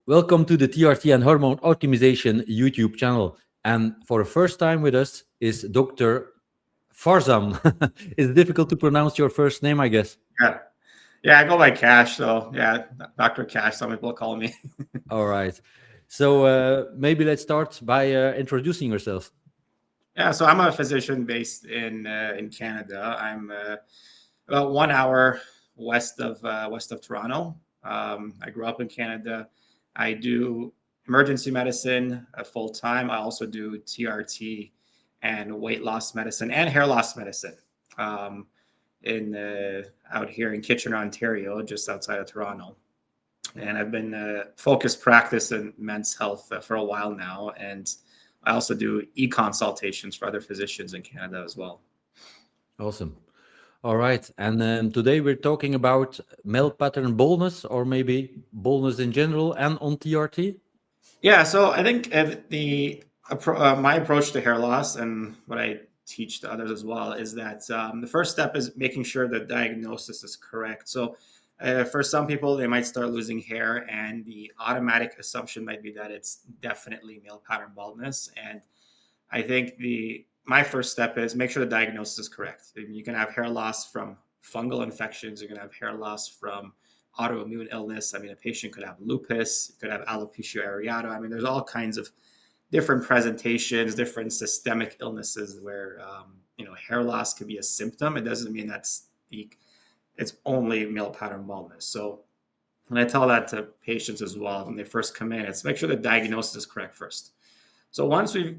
Welcome to the TRT and Hormone Optimization YouTube channel. And for the first time with us is Dr. Farzam. It's difficult to pronounce your first name, I guess. Yeah. Yeah, I go by Cash, so yeah, Dr. Cash, some people call me. All right. So maybe let's start by introducing yourself. Yeah, so I'm a physician based in Canada. I'm about 1 hour west of Toronto. I grew up in Canada. I do emergency medicine full time. I also do TRT and weight loss medicine and hair loss medicine. Um, in Out here in Kitchener, Ontario, just outside of Toronto. And I've been focused practice in men's health for a while now, and I also do e-consultations for other physicians in Canada as well. Awesome. All right. And today we're talking about male pattern baldness or maybe baldness in general and on TRT. Yeah, so I think my approach to hair loss and what I teach to others as well is that the first step is making sure the diagnosis is correct. So for some people, they might start losing hair, and the automatic assumption might be that it's definitely male pattern baldness. And I think the my first step is make sure the diagnosis is correct. You can have hair loss from fungal infections. You can have hair loss from autoimmune illness. I mean, a patient could have lupus, could have alopecia areata. I mean, there's all kinds of different presentations, different systemic illnesses where hair loss could be a symptom. It doesn't mean it's only male pattern baldness. So and I tell that to patients as well when they first come in, it's make sure the diagnosis is correct first. So once we've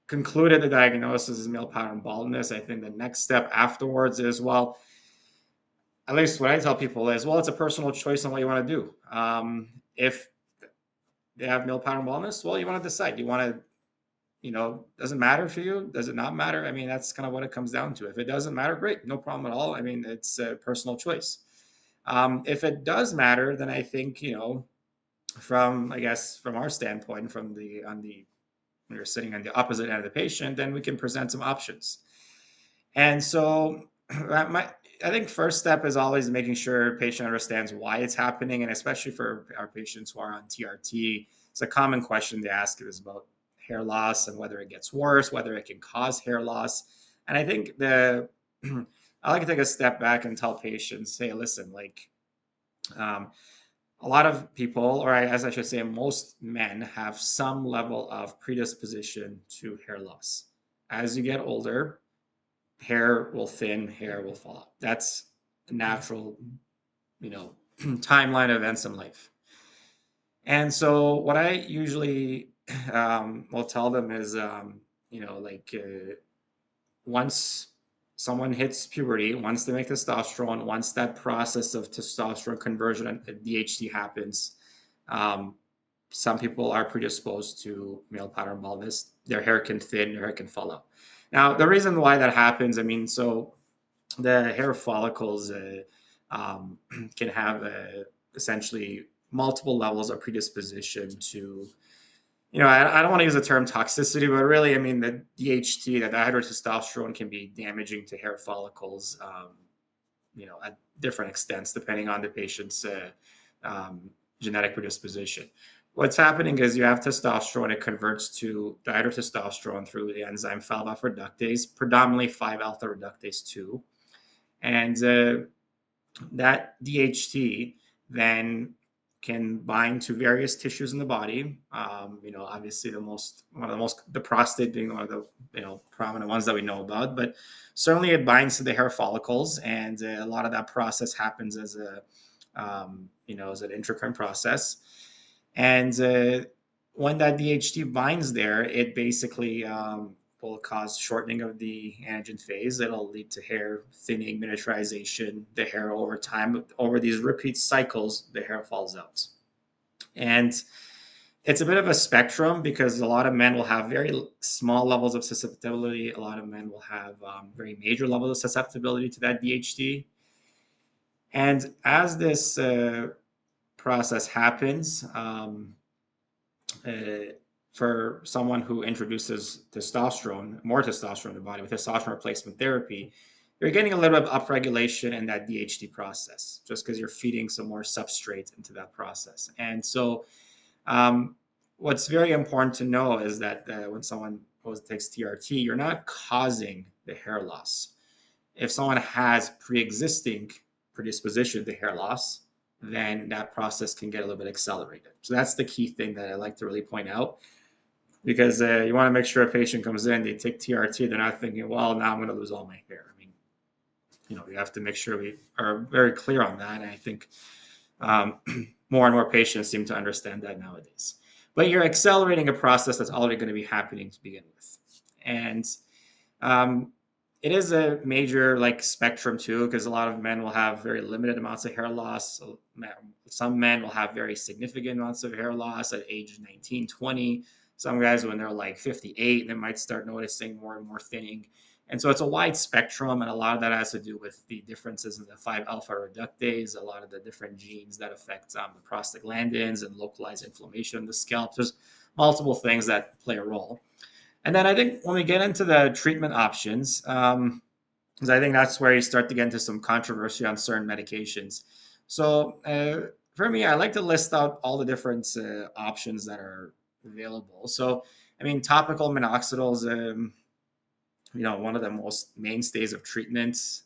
concluded the diagnosis is male pattern baldness, I think the next step afterwards is, well, at least what I tell people is, well, it's a personal choice on what you want to do. If they have male pattern baldness, well, you want to decide. You want to, does it matter for you? Does it not matter? I mean, that's kind of what it comes down to. If it doesn't matter, great, no problem at all. I mean, it's a personal choice. If it does matter, then I think, I guess, from our standpoint, when you're sitting on the opposite end of the patient, then we can present some options. And so I think first step is always making sure patient understands why it's happening. And especially for our patients who are on TRT, it's a common question they ask is about hair loss and whether it gets worse, whether it can cause hair loss. And I think I like to take a step back and tell patients, hey, listen, um, a lot of people, or as I should say, most men have some level of predisposition to hair loss. As you get older, hair will thin, hair will fall out. That's a natural, you know, timeline of events in life. And so what I usually will tell them is, once someone hits puberty, once they make testosterone, once that process of testosterone conversion and DHT happens, um, some people are predisposed to male pattern baldness. Their hair can thin, their hair can fall out. Now, the reason why that happens, I mean, so the hair follicles um, can have essentially multiple levels of predisposition to, I don't want to use the term toxicity, but really, I mean, the DHT, the dihydrotestosterone, can be damaging to hair follicles, at different extents, depending on the patient's um, genetic predisposition. What's happening is you have testosterone, it converts to dihydrotestosterone through the enzyme 5-alpha reductase, predominantly 5-alpha reductase 2. And that DHT then can bind to various tissues in the body. Obviously the prostate being one of the prominent ones that we know about, but certainly it binds to the hair follicles, and a lot of that process happens as as an endocrine process. And when that DHT binds there, it basically will cause shortening of the anagen phase. It'll lead to hair thinning, miniaturization. The hair over time, over these repeat cycles, the hair falls out. And it's a bit of a spectrum because a lot of men will have very small levels of susceptibility. A lot of men will have very major levels of susceptibility to that DHT. And as this process happens, uh, for someone who introduces more testosterone in the body with testosterone replacement therapy, you're getting a little bit of upregulation in that DHT process just because you're feeding some more substrate into that process. And so What's very important to know is that when someone takes TRT, you're not causing the hair loss. If someone has pre-existing predisposition to hair loss, then that process can get a little bit accelerated. So that's the key thing that I like to really point out, because you want to make sure a patient comes in, they take TRT, they're not thinking, well, now I'm going to lose all my hair. I mean, we have to make sure we are very clear on that. And I think more and more patients seem to understand that nowadays. But you're accelerating a process that's already going to be happening to begin with. And it is a major spectrum too, because a lot of men will have very limited amounts of hair loss. So some men will have very significant amounts of hair loss at age 19, 20. Some guys, when they're like 58, they might start noticing more and more thinning. And so it's a wide spectrum, and a lot of that has to do with the differences in the 5-alpha reductase, a lot of the different genes that affect the prostaglandins and localized inflammation in the scalp. There's multiple things that play a role. And then I think when we get into the treatment options, because I think that's where you start to get into some controversy on certain medications. So for me, I like to list out all the different options that are available. So, I mean, topical minoxidil is one of the most mainstays of treatments.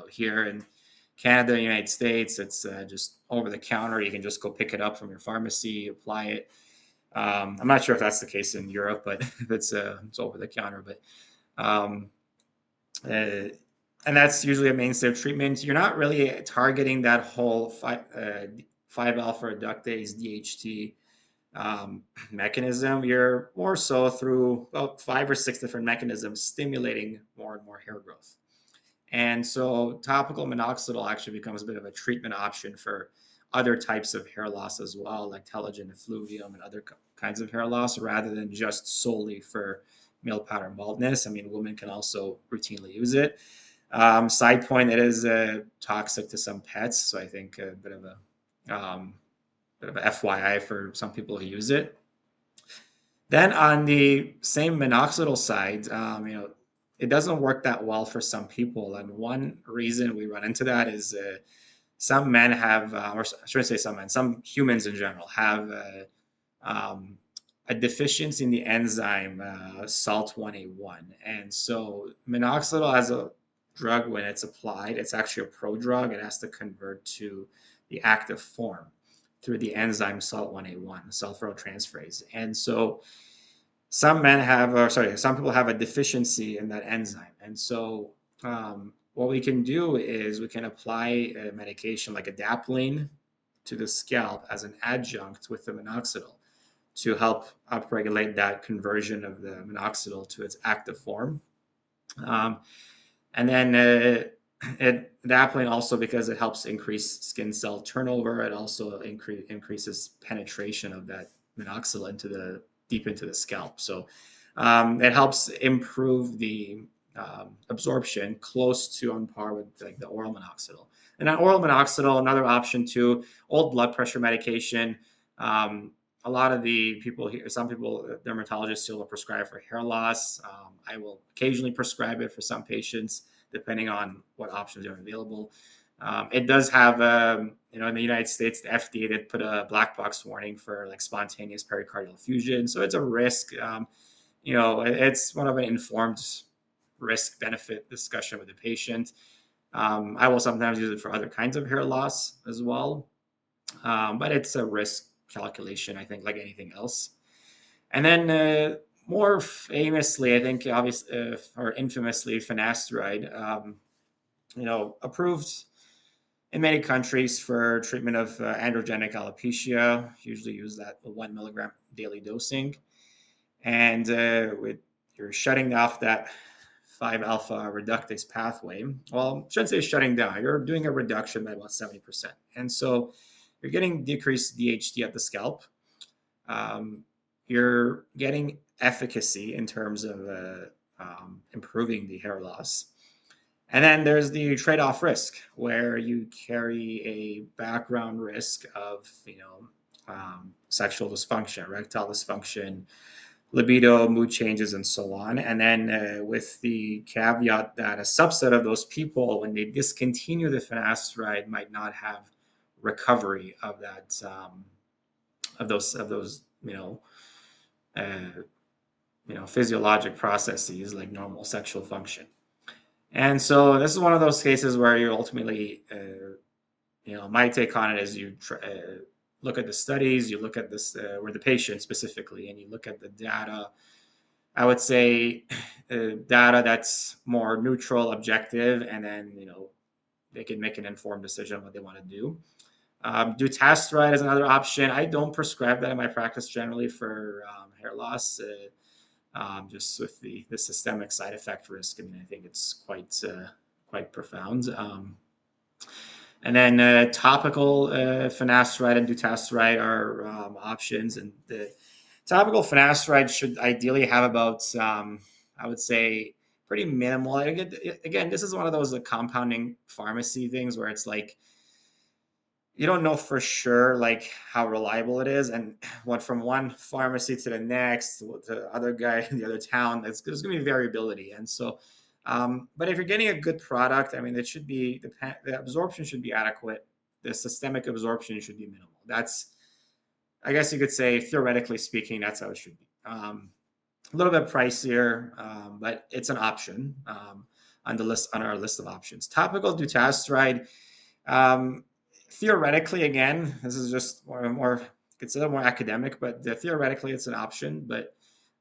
Here in Canada, United States, it's just over the counter. You can just go pick it up from your pharmacy, apply it. I'm not sure if that's the case in Europe, but if it's over the counter. But and that's usually a mainstay of treatment. You're not really targeting that whole 5-alpha reductase DHT mechanism. You're more so through about 5 or 6 different mechanisms stimulating more and more hair growth. And so topical minoxidil actually becomes a bit of a treatment option for other types of hair loss as well, like telogen effluvium and other kinds of hair loss, rather than just solely for male pattern baldness. I mean, women can also routinely use it. Side point, it is toxic to some pets, so I think a bit of a FYI for some people who use it. Then on the same minoxidil side, it doesn't work that well for some people. And one reason we run into that is some men have, or I shouldn't say some men, some humans in general have a deficiency in the enzyme SALT1A1. And so minoxidil as a drug, when it's applied, it's actually a prodrug. It has to convert to the active form through the enzyme SALT1A1, sulfuryltransferase. And so some people have a deficiency in that enzyme. And so what we can do is we can apply a medication like adapalene to the scalp as an adjunct with the minoxidil to help upregulate that conversion of the minoxidil to its active form. And then adapalene also, because it helps increase skin cell turnover, it also increases penetration of that minoxidil deep into the scalp. So it helps improve the absorption close to on par with the oral minoxidil. And then oral minoxidil, another option too, old blood pressure medication. A lot of the people here, some people, dermatologists still will prescribe for hair loss. I will occasionally prescribe it for some patients, depending on what options are available. It does have, in the United States, the FDA did put a black box warning for spontaneous pericardial effusion. So it's a risk. It's one of an informed risk benefit discussion with the patient. I will sometimes use it for other kinds of hair loss as well. But it's a risk calculation, I think, like anything else. And then more famously, I think, obviously, or infamously, finasteride, approved in many countries for treatment of androgenic alopecia. Usually use that 1 milligram daily dosing. And you're shutting off that 5-alpha reductase pathway. Well, I shouldn't say shutting down. You're doing a reduction by about 70%. And so you're getting decreased DHT at the scalp. You're getting efficacy in terms of improving the hair loss. And then there's the trade-off risk, where you carry a background risk of, sexual dysfunction, erectile dysfunction, libido, mood changes, and so on. And then with the caveat that a subset of those people, when they discontinue the finasteride, might not have recovery of that uh, physiologic processes like normal sexual function. And so this is one of those cases where you ultimately, my take on it is you look at the studies, you look at this, or the patient specifically, and you look at the data. I would say data that's more neutral, objective, and then, they can make an informed decision on what they want to do. Dutasteride is another option. I don't prescribe that in my practice generally for hair loss. Just with the systemic side effect risk. I mean, I think it's quite profound. And then topical finasteride and dutasteride are options. And the topical finasteride should ideally have about, I would say, pretty minimal. Again, this is one of those compounding pharmacy things where it's like, you don't know for sure like how reliable it is, and went from one pharmacy to the next, to the other guy in the other town, there's going to be variability. And so but if you're getting a good product, I mean, it should be the absorption should be adequate, the systemic absorption should be minimal. That's, I guess you could say, theoretically speaking, that's how it should be. A little bit pricier, but it's an option on our list of options. Topical dutasteride, theoretically, again, this is just more considered more academic, but theoretically it's an option. But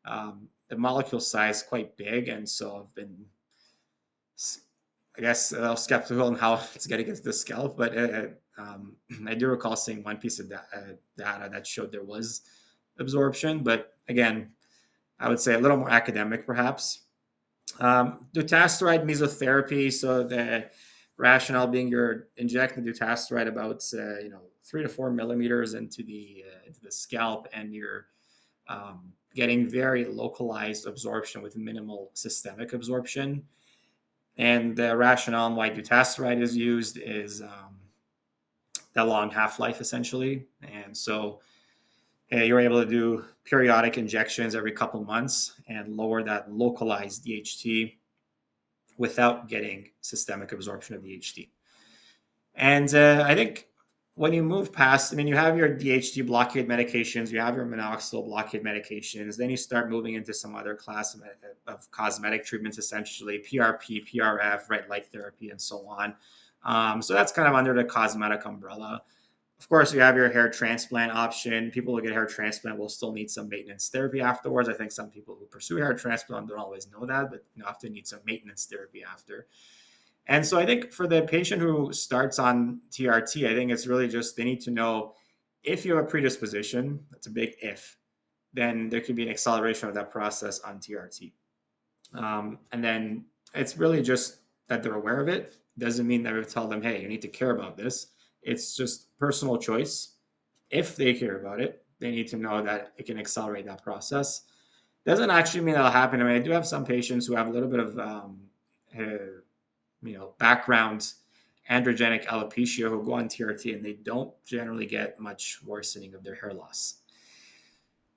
the molecule size is quite big, and so I've been, I guess, a little skeptical on how it's getting into the scalp. But I do recall seeing one piece of data that showed there was absorption, but again, I would say a little more academic, perhaps. Dutasteride mesotherapy. So the rationale being you're injecting dutasteride about 3 to 4 millimeters into the scalp, and you're getting very localized absorption with minimal systemic absorption. And the rationale on why dutasteride is used is the long half-life, essentially. And so you're able to do periodic injections every couple months and lower that localized DHT without getting systemic absorption of DHT. And I think when you move past, I mean, you have your DHT blockade medications, you have your Minoxidil blockade medications, then you start moving into some other class of cosmetic treatments, essentially PRP, PRF, red light therapy, and so on. So that's kind of under the cosmetic umbrella. Of course, you have your hair transplant option. People who get hair transplant will still need some maintenance therapy afterwards. I think some people who pursue hair transplant don't always know that, but often need some maintenance therapy after. And so I think for the patient who starts on TRT, I think it's really just they need to know if you have a predisposition, that's a big if, then there could be an acceleration of that process on TRT. And then it's really just that they're aware of it. Doesn't mean that we tell them, hey, you need to care about this. It's just personal choice. If they care about it, they need to know that it can accelerate that process. Doesn't actually mean that'll happen. I mean, I do have some patients who have a little bit of background androgenic alopecia who go on TRT, and they don't generally get much worsening of their hair loss.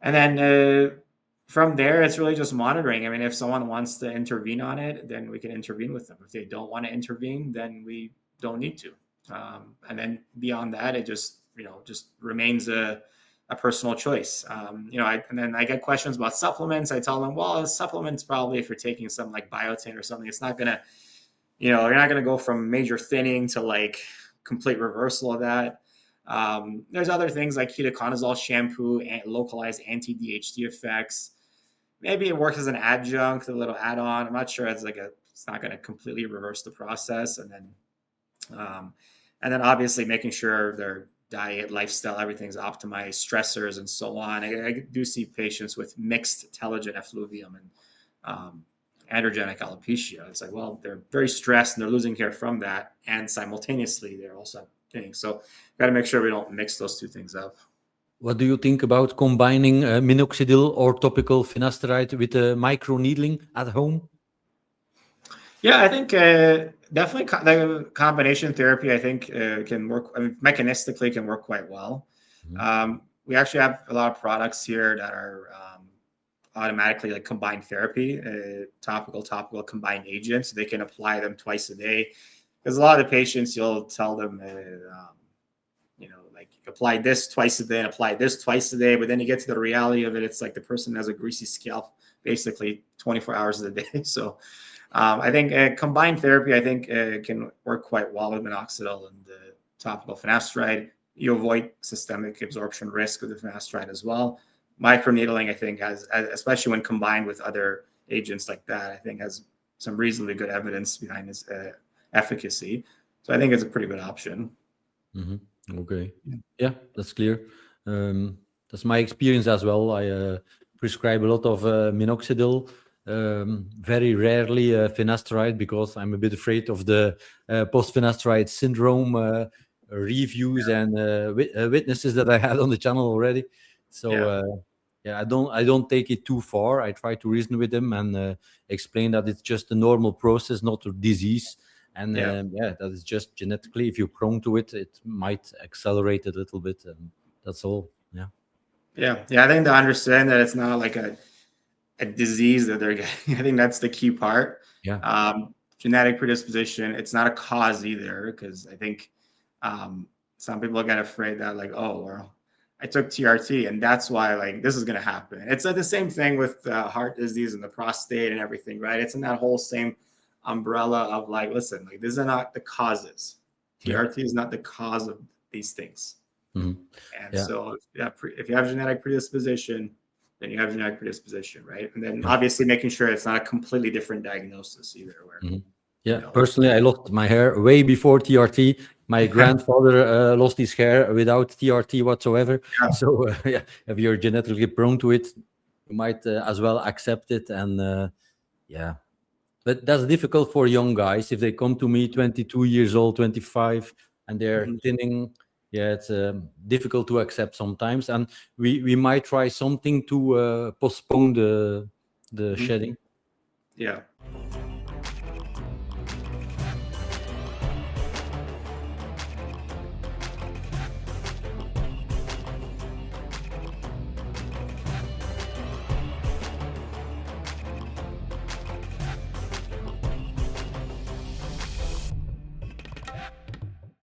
And then from there, it's really just monitoring. I mean, if someone wants to intervene on it, then we can intervene with them. If they don't want to intervene, then we don't need to. And then beyond that, it just remains a personal choice. And then I get questions about supplements. I tell them, well, supplements probably, if you're taking something like biotin or something, it's not gonna, you're not gonna go from major thinning to like complete reversal of that. There's other things like ketoconazole shampoo and localized anti-DHT effects. Maybe it works as an adjunct, a little add-on. I'm not sure. It's not going to completely reverse the process. And then obviously making sure their diet, lifestyle, everything's optimized, stressors, and so on. I do see patients with mixed telogen effluvium and androgenic alopecia. It's like, well, they're very stressed and they're losing hair from that, and simultaneously they're also thinning. So got to make sure we don't mix those two things up. What do you think about combining minoxidil or topical finasteride with microneedling at home? Yeah, I think definitely the combination therapy, I think, can work. I mean, mechanistically can work quite well. Mm-hmm. We actually have a lot of products here that are automatically like combined therapy, topical combined agents. They can apply them twice a day. Because a lot of the patients, you'll tell them like apply this twice a day, apply this twice a day, but then you get to the reality of it, it's like the person has a greasy scalp basically 24 hours a day. So I think combined therapy, I think can work quite well with minoxidil and the topical finasteride. You avoid systemic absorption risk with the finasteride as well. Microneedling, I think, has, especially when combined with other agents like that, I think has some reasonably good evidence behind its efficacy. So I think it's a pretty good option. Okay. Yeah, that's clear. That's my experience as well. I prescribe a lot of minoxidil, very rarely finasteride, because I'm a bit afraid of the post-finasteride syndrome reviews and witnesses that I had on the channel already. So yeah, I don't take it too far. I try to reason with them and explain that it's just a normal process, not a disease. And that is just genetically, if you're prone to it, it might accelerate it a little bit, and that's all. Yeah. I think to understand that it's not like a disease that they're getting, I think that's the key part. Yeah. Genetic predisposition, it's not a cause either, because I think some people get afraid that like, oh, well, I took TRT and that's why like this is going to happen. It's the same thing with heart disease and the prostate and everything, right? It's in that whole same umbrella of like, listen, like these are not the causes. TRT is not the cause of these things. And so if you have genetic predisposition, then you have genetic predisposition, right? And then obviously making sure it's not a completely different diagnosis either. Where, personally, I lost my hair way before TRT. My grandfather lost his hair without TRT whatsoever. So if you're genetically prone to it, you might as well accept it. And but that's difficult for young guys. If they come to me 22 years old, 25, and they're thinning, it's difficult to accept sometimes. And we might try something to postpone the shedding. Yeah.